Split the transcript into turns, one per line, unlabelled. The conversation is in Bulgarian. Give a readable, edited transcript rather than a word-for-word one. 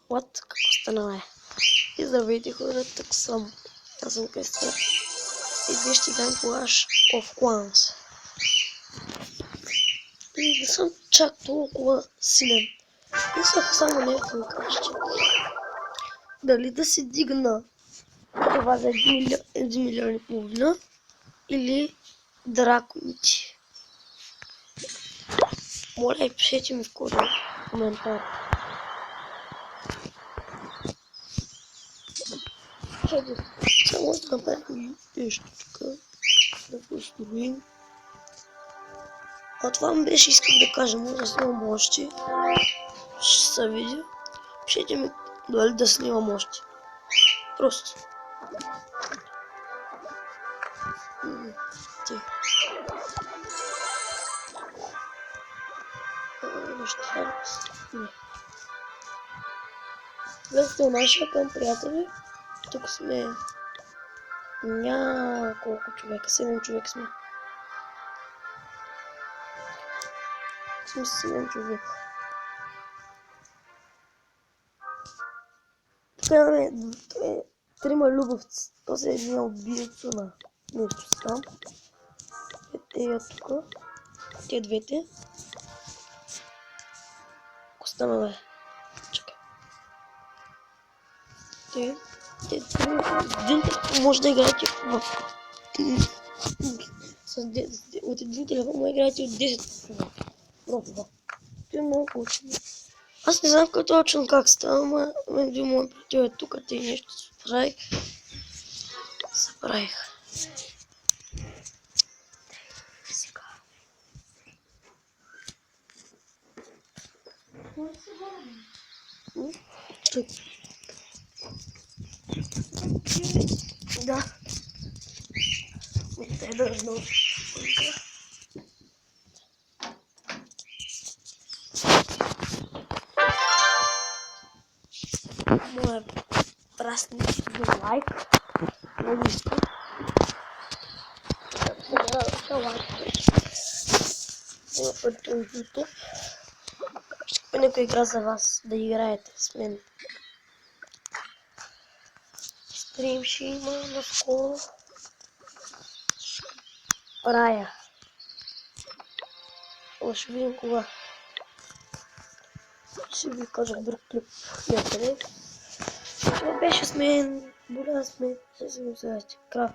What? Какво стана, И здравейте хора, тук съм. Аз съм Кристо. И днес ще дам Clash of Clans. И не съм чак толкова силен. Исках само нещо да кажа. Дали да си дигна това за 1 милион и половина или драконите. Моля, пишете ми в коментар. Само да направим нещо тук, да построим. А това ми беше, исках да кажа, може да снимам още. Ще се видя. Пишете ми дали да снимам още. Просто. Влезте в нашия към, приятели. Тук сме няколко човека, 7 човека сме. Сме 7 човека. Тук имаме 3 любовци. Този е един убийца на нещо там. Е тук. Те двете. Остана бе. Чакай. Един може да играете от един телефон, може да играете от 10 човека. Това е много учено. Аз не знам точно как става, но един мой приятел е тук, те нещо се правих. Да. Те должно. Моя прасничный лайк. Логично. От YouTube. Ще купя някоя игра за вас да играете с мен. Стрим ще има наскоро. Рая. Ще видим кога. Ще ви кажа друг клип някъде. Това беше с мен. Боля с мен. Ще си го сега. Крав.